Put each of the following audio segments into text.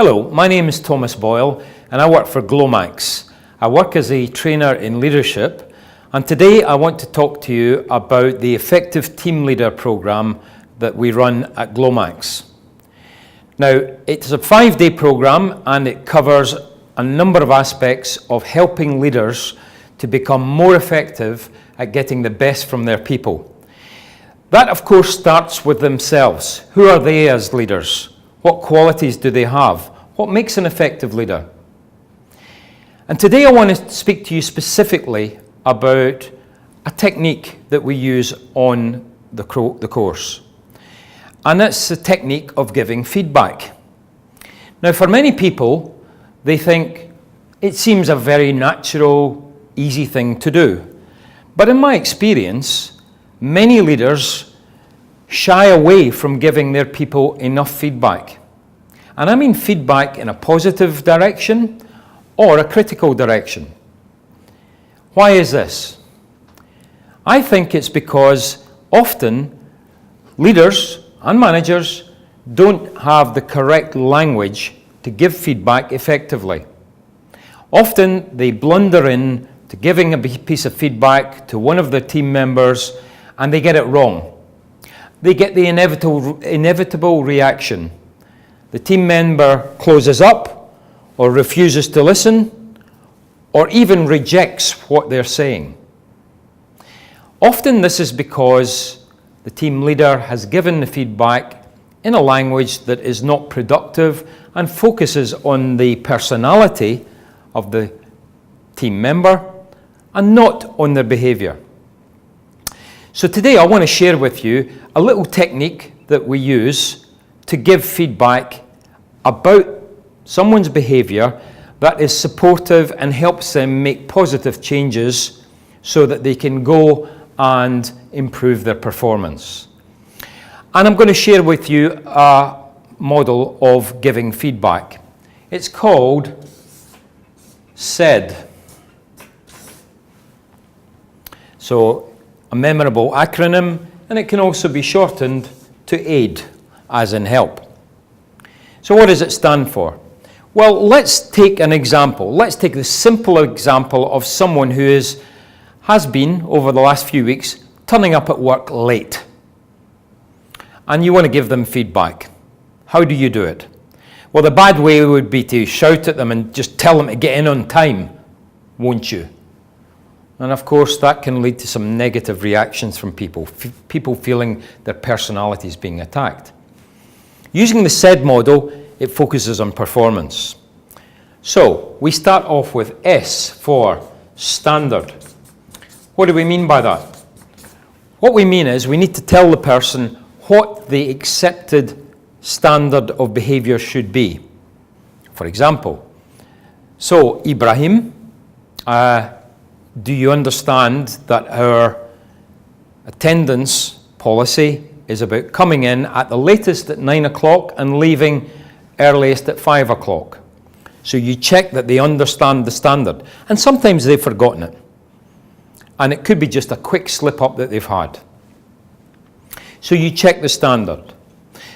Hello, my name is Thomas Boyle and I work for GLOMACS. I work as a trainer in leadership, and today I want to talk to you about the Effective Team Leader program that we run at GLOMACS. Now, it's a 5-day program and it covers a number of aspects of helping leaders to become more effective at getting the best from their people. That, of course, starts with themselves. Who are they as leaders? What qualities do they have? What makes an effective leader? And today I want to speak to you specifically about a technique that we use on the course. And that's the technique of giving feedback. Now, for many people, they think it seems a very natural, easy thing to do. But in my experience, many leaders shy away from giving their people enough feedback. And I mean feedback in a positive direction or a critical direction. Why is this? I think it's because often leaders and managers don't have the correct language to give feedback effectively. Often they blunder in to giving a piece of feedback to one of their team members and they get it wrong. They get the inevitable reaction. The team member closes up or refuses to listen or even rejects what they're saying. Often this is because the team leader has given the feedback in a language that is not productive and focuses on the personality of the team member and not on their behavior. So today I want to share with you a little technique that we use to give feedback about someone's behavior that is supportive and helps them make positive changes so that they can go and improve their performance. And I'm going to share with you a model of giving feedback. It's called SAID. So a memorable acronym, and it can also be shortened to AID, as in help. So what does it stand for? Well, let's take an example. Let's take the simple example of someone who has been, over the last few weeks, turning up at work late. And you want to give them feedback. How do you do it? Well, the bad way would be to shout at them and just tell them to get in on time, won't you? And of course, that can lead to some negative reactions from people feeling their personality is being attacked. Using the SAID model, it focuses on performance. So we start off with S for standard. What do we mean by that? What we mean is we need to tell the person what the accepted standard of behavior should be. For example, so Ibrahim, do you understand that our attendance policy is about coming in at the latest at 9 o'clock and leaving earliest at 5 o'clock? So you check that they understand the standard. And sometimes they've forgotten it. And it could be just a quick slip up that they've had. So you check the standard.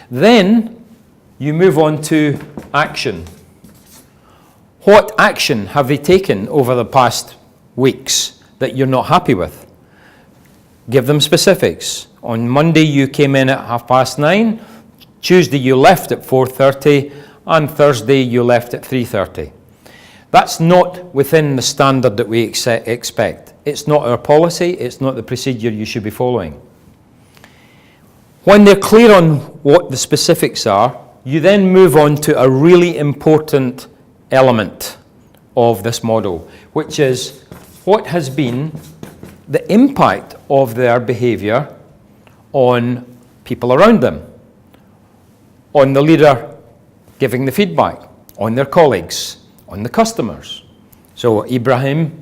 Then you move on to action. What action have they taken over the past weeks that you're not happy with? Give them specifics. On Monday you came in at 9:30, Tuesday you left at 4:30, and Thursday you left at 3:30. That's not within the standard that we expect. It's not our policy, it's not the procedure you should be following. When they're clear on what the specifics are, you then move on to a really important element of this model, which is what has been the impact of their behavior on people around them, on the leader giving the feedback, on their colleagues, on the customers. So Ibrahim,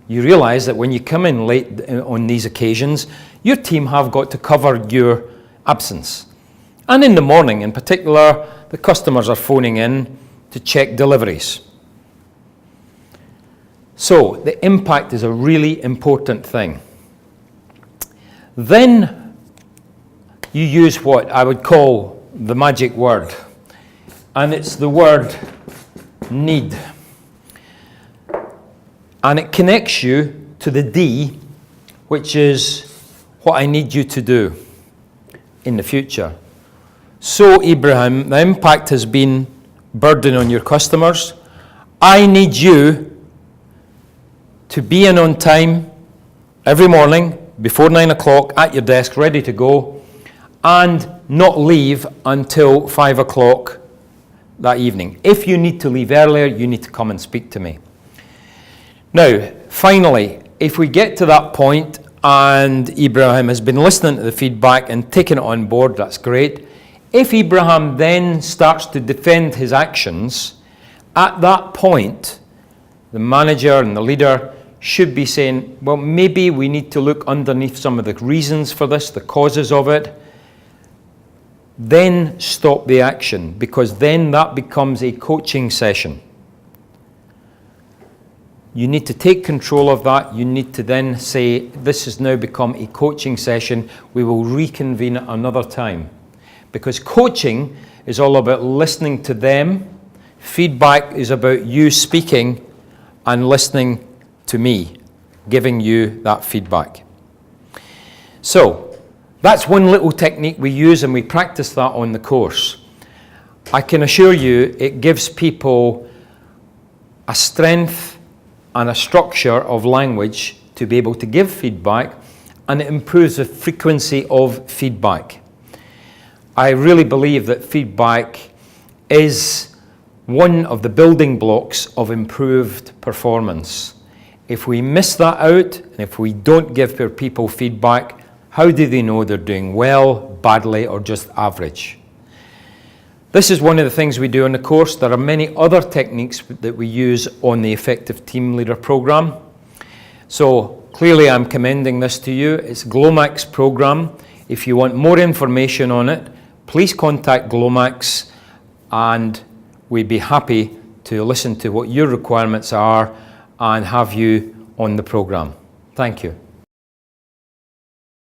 you realize that when you come in late on these occasions, your team have got to cover your absence. And in the morning in particular, the customers are phoning in to check deliveries. So the impact is a really important thing. Then you use what I would call the magic word. and it's the word need. And it connects you to the D, which is what I need you to do in the future. So, Ibrahim, the impact has been burden on your customers. I need you to be in on time every morning before 9 o'clock at your desk, ready to go, and not leave until 5 o'clock that evening. If you need to leave earlier, you need to come and speak to me. Now, finally, if we get to that point and Ibrahim has been listening to the feedback and taking it on board, that's great. If Ibrahim then starts to defend his actions, at that point, the manager and the leader should be saying, well, maybe we need to look underneath some of the reasons for this, the causes of it. Then stop the action, because then that becomes a coaching session. You need to take control of that. You need to then say, this has now become a coaching session. We will reconvene at another time. Because coaching is all about listening to them. Feedback is about you speaking and listening to me, giving you that feedback. So, that's one little technique we use, and we practice that on the course. I can assure you it gives people a strength and a structure of language to be able to give feedback, and it improves the frequency of feedback. I really believe that feedback is one of the building blocks of improved performance. If we miss that out, and if we don't give our people feedback, how do they know they're doing well, badly, or just average? This is one of the things we do in the course. There are many other techniques that we use on the Effective Team Leader program. So clearly I'm commending this to you. It's GLOMACS program. If you want more information on it, please contact GLOMACS, and we'd be happy to listen to what your requirements are and have you on the program. Thank you.